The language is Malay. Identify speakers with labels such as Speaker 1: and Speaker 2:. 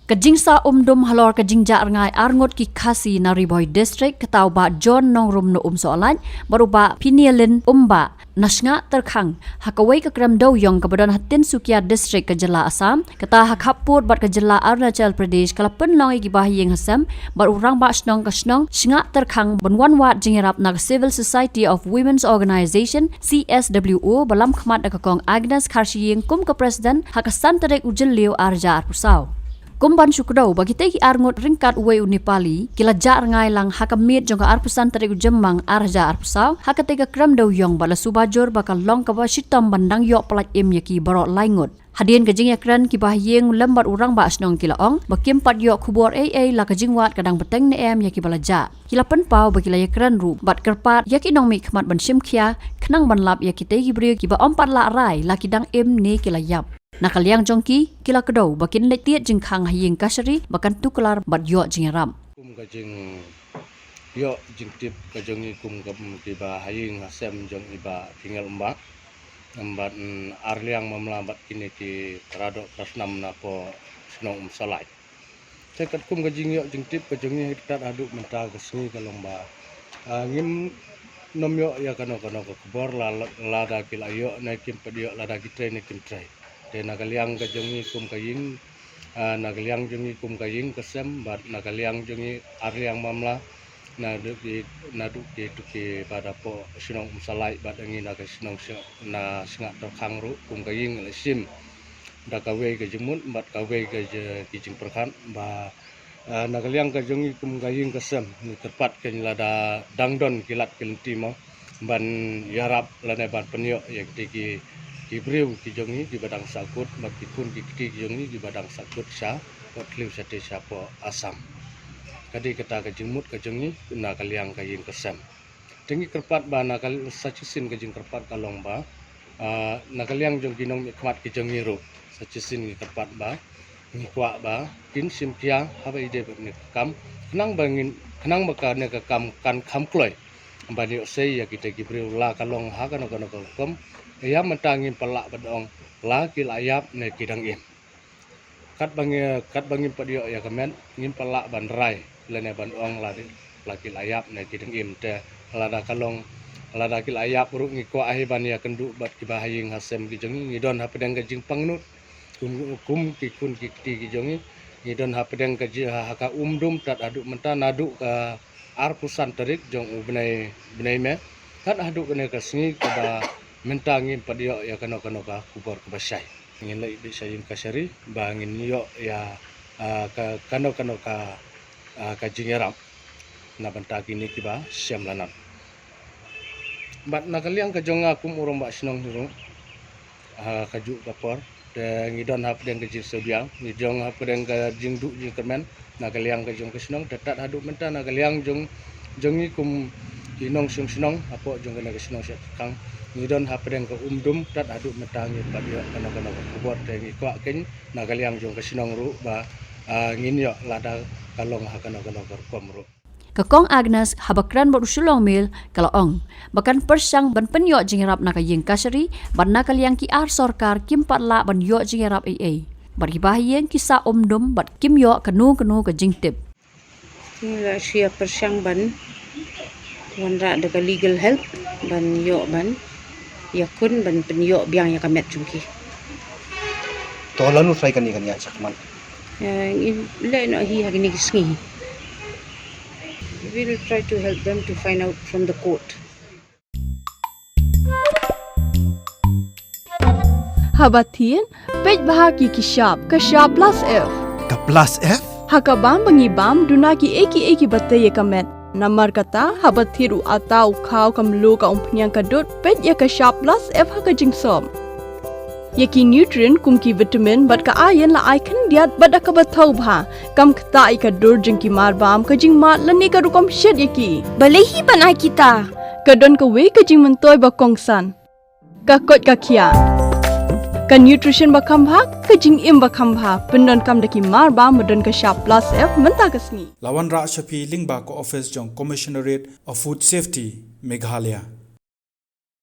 Speaker 1: Kajing sa umdum halor kajing ja ngai arngot ki khasi na Riboy district ketau ba John nongrum no soalan baruba pinialin umba nasnga terkhang hakawai ka kram dau yong kabadan hatin sukia district ke jela Assam kata hakhapur bat ke jela Arunachal Pradesh kalapen longi ki bahiyeng hasam bar urang ba snong ka snong snga terkhang banwan wat jingerap na Civil Society of Women's Organization CSWO balam khmat ka kong Agnes Kharshiyeng kum ka president hakasan terek ujel leo arja arpusau Kumban syukdau bagi teki arngot ringkat uwe Nepali kila jar ngai lang hakamit jong arpusan teriku jemang arja arpusau hakatega kram dau yong bala subajur bakal long ka basitam bandang yok pelat im yaki barok laingot hadien kajing yakran ki bahyeng lembat urang ba asnong kila ong bakim pat yok kubor la kajing wat kadang beteng ne em yaki bala ja kila penpau bagi la yakran ru bat kerpat yaki nong mi khmat ban sim khia khnang ban lap yaki tegi bri ki ba ompat la rai la kidang im ne kila yap Nakaliang jongki kila kedau bakin letiat jeng khang hayeng kasari bakan tuklar bat yo jeng ram.
Speaker 2: Kum kajeng yo jeng tip kajeng kum tiba hayeng asem jeng iba tinggal mbak embat arliang memlambat kini ki terado prasnam napo senong salai. Cekat kum kajeng yo jeng tip kajeng ni hitat aduk mentah kesni kalau mbak ngim nom yo ya kano kubor lada kila yo naikim pedio lada kita naikim tray. De nagaliang kajongi kum kaying nagaliang jongi kum kaying kesem bat nagaliang jongi arliang mamla nadu ki tuki pada po sinong salai bat angin naga sinong na singa terkhang ru kum kaying lesim da kawe ke jemut bat kawe ke kijing perkan ba nagaliang kajongi kum kaying kesem ni tepat ke lada dangdon kilat kelenti mo ban yarap lane ban penyo yak tiki Ibriu kijongi di badang sakut makipun kiti kijongi di badang sakut sya potliu sate syapo Asam. Kadi kata kajimut kajongi na kaliang kaying kesem. Tengi kerpat ba na kal sacisin kajing kerpat kalong ba na kaliang jong kinong mikmat kijongi ru sacisin kerpat ba ngikwa ba kin simkia haba ide ni kam kenang bangin kenang bakane ka kam kan kam kloy. Bani sei ya kita kibriu la kalong ha kan kom ia mentangin pelak bedong laki layap ne kidang im kat bangin padio ya kemen ngin pelak bandrai lene bandong laki layap ne kidang im te lada kalong lada ki layap ru ngiko ahi ban ya kenduk bat kibahaying hasem kijongi ngidon hapedeng kajing pangnut kum kikun kikti kijongi ngidon hapedeng kaji haka umdum tat aduk menta naduk ka arpusan terik jong benai me kat aduk kene kasngi kada mentangin padio ya kano ka kubor kebasai ngin lai di sayim kasari bangin yo ya ka kano ka kajingeram na bantagi ni kiba siam lanan bat nakaliang kajong akum urang ba sinong hiro kaju kapor de ngidon hap deng kajing sebiang ngidong hap deng kajing du jing kermen nakaliang kajong kesinong tetat hadu menta nakaliang jong kum inong sinong apo jong kana kesinong sia kang ngidon hapedeng ke umdum tat aduk metangi padio kana kubor tengi kwa ken nagaliang jong kesinong ru ba ngin yo lada kalong hakana kom ru
Speaker 1: Kakong Agnes habakran berusulong mil kalaong bakan persang ban penyo jingerap na kayeng kasari ban nakaliang ki ar sorkar kim patla ban yo jingerap bagi bahiyeng kisah umdum bat kim yo kanu ke jingtip
Speaker 3: Ila siya persang ban wanra de legal help ban yo ban yakun ban penyo biang ya kamet jungki
Speaker 4: tolan ufai kan ya sakman
Speaker 3: le no hi hagini gisngi we will try to help them to find out from the court
Speaker 5: Habatin pej bahagi kishap kashap plus F
Speaker 6: Ka plus F
Speaker 5: hakabam bangibam dunaki eki batay kamet Namar kata habat thiru atau kau kamlu ka umpnyang kadut pet ya ka sharp plus F ha ka jingsom. Yaki nutrient kum ki vitamin bat ka iron la icon diat bat ka bathau bha kam khta I ka dur jing ki mar bam ka jing mat lani ka rukom shed yaki. Balehi banai kita. Ka don ka we ka jing mentoy ba kongsan. Ka kot ka kia. Ka nutrition ba khambha ka jing im ba khambha pendon kam daki mar ba modon ka sharp plus F menta kasni
Speaker 6: Lawan Ra Shafi Lingba ko office jong Commissionerate of Food Safety Meghalaya